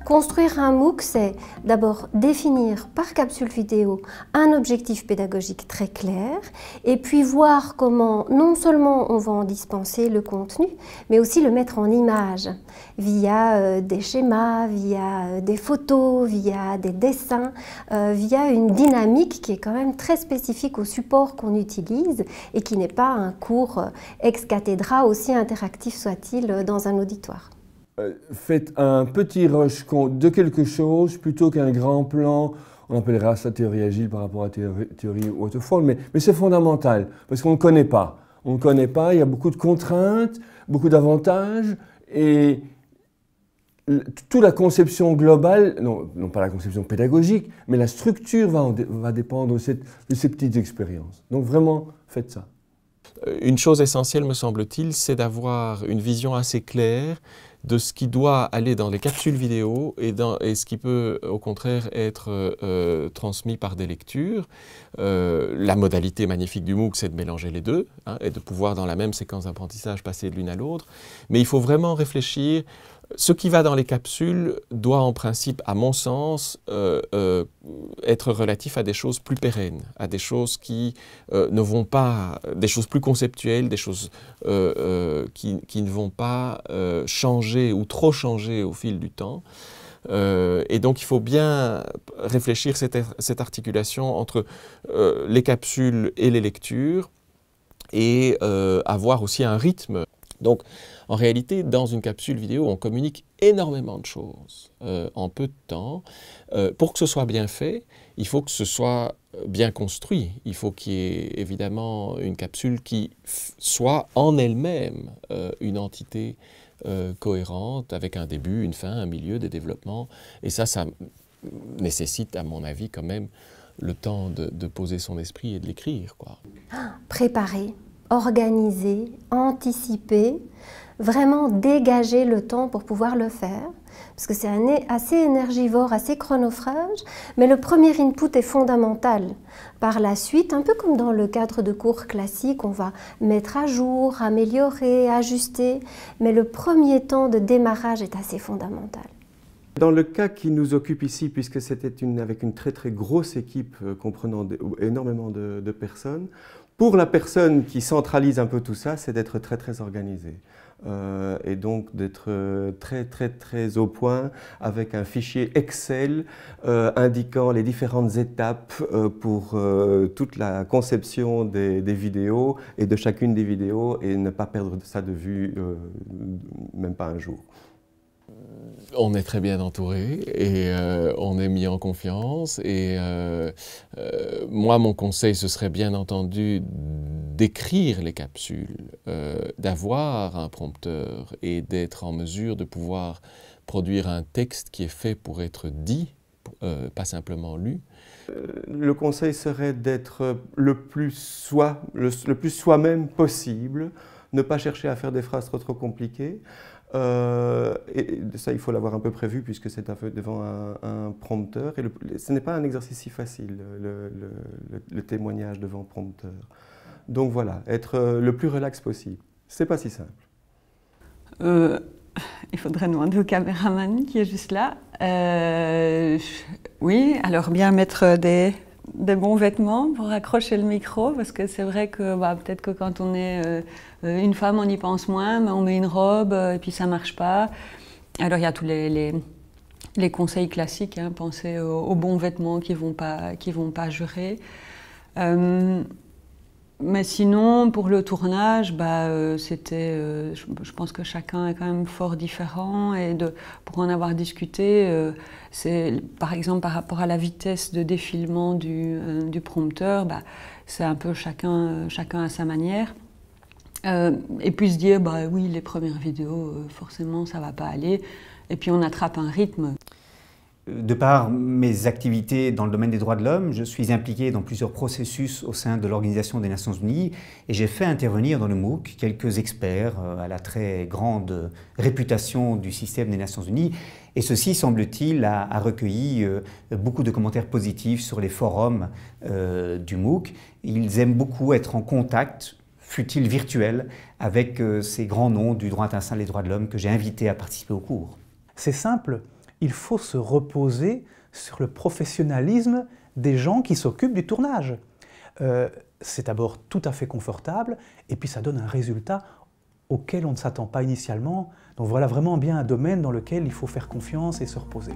Construire un MOOC, c'est d'abord définir par capsule vidéo un objectif pédagogique très clair et puis voir comment non seulement on va en dispenser le contenu, mais aussi le mettre en image via des schémas, via des photos, via des dessins, via une dynamique qui est quand même très spécifique au support qu'on utilise et qui n'est pas un cours ex cathedra, aussi interactif soit-il, dans un auditoire. Faites un petit rush de quelque chose plutôt qu'un grand plan. On appellera ça théorie agile par rapport à théorie waterfall, mais c'est fondamental parce qu'on ne connaît pas. On ne connaît pas, il y a beaucoup de contraintes, beaucoup d'avantages et toute la conception globale, non pas la conception pédagogique, mais la structure va dépendre de ces petites expériences. Donc vraiment, faites ça. Une chose essentielle, me semble-t-il, c'est d'avoir une vision assez claire de ce qui doit aller dans les capsules vidéo et ce qui peut au contraire être transmis par des lectures. La modalité magnifique du MOOC, c'est de mélanger les deux et de pouvoir dans la même séquence d'apprentissage passer de l'une à l'autre. Mais il faut vraiment réfléchir. Ce qui va dans les capsules doit en principe, à mon sens, être relatif à des choses plus pérennes, à des choses qui ne vont pas, des choses plus conceptuelles, des choses qui ne vont pas changer ou trop changer au fil du temps. Et donc il faut bien réfléchir cette articulation entre les capsules et les lectures et avoir aussi un rythme. Donc, en réalité, dans une capsule vidéo, on communique énormément de choses en peu de temps. Pour que ce soit bien fait, il faut que ce soit bien construit. Il faut qu'il y ait évidemment une capsule qui soit en elle-même une entité cohérente, avec un début, une fin, un milieu, des développements. Et ça nécessite, à mon avis, quand même, le temps de poser son esprit et de l'écrire, quoi. Préparer, organiser, anticiper, vraiment dégager le temps pour pouvoir le faire, parce que c'est assez énergivore, assez chronophage, mais le premier input est fondamental. Par la suite, un peu comme dans le cadre de cours classiques, on va mettre à jour, améliorer, ajuster, mais le premier temps de démarrage est assez fondamental. Dans le cas qui nous occupe ici, puisque c'était avec une très très grosse équipe comprenant énormément de personnes, pour la personne qui centralise un peu tout ça, c'est d'être très très organisé. Et donc d'être très au point avec un fichier Excel indiquant les différentes étapes pour toute la conception des vidéos et de chacune des vidéos et ne pas perdre ça de vue même pas un jour. On est très bien entouré et on est mis en confiance et moi mon conseil ce serait bien entendu d'écrire les capsules, d'avoir un prompteur et d'être en mesure de pouvoir produire un texte qui est fait pour être dit, pas simplement lu. Le conseil serait d'être le plus soi-même possible, ne pas chercher à faire des phrases trop compliquées. Et ça, il faut l'avoir un peu prévu puisque c'est devant un prompteur. Et ce n'est pas un exercice si facile, le témoignage devant prompteur. Donc voilà, être le plus relax possible. C'est pas si simple. Il faudrait demander au caméraman qui est juste là. Oui, alors bien mettre des bons vêtements pour accrocher le micro, parce que c'est vrai que peut-être que quand on est une femme, on y pense moins, mais on met une robe et puis ça marche pas. Alors il y a tous les conseils classiques, hein, penser aux bons vêtements qui vont pas jurer. Mais sinon, pour le tournage, je pense que chacun est quand même fort différent et pour en avoir discuté, c'est par exemple par rapport à la vitesse de défilement du prompteur, c'est un peu chacun à sa manière. Et puis se dire, oui, les premières vidéos, forcément, ça va pas aller. Et puis on attrape un rythme. De par mes activités dans le domaine des droits de l'homme, je suis impliqué dans plusieurs processus au sein de l'Organisation des Nations Unies et j'ai fait intervenir dans le MOOC quelques experts à la très grande réputation du système des Nations Unies. Et ceci, semble-t-il, a recueilli beaucoup de commentaires positifs sur les forums du MOOC. Ils aiment beaucoup être en contact, fût-il virtuel, avec ces grands noms du droit international des droits de l'homme que j'ai invités à participer au cours. C'est simple. il faut se reposer sur le professionnalisme des gens qui s'occupent du tournage. C'est d'abord tout à fait confortable, et puis ça donne un résultat auquel on ne s'attend pas initialement. Donc voilà vraiment bien un domaine dans lequel il faut faire confiance et se reposer.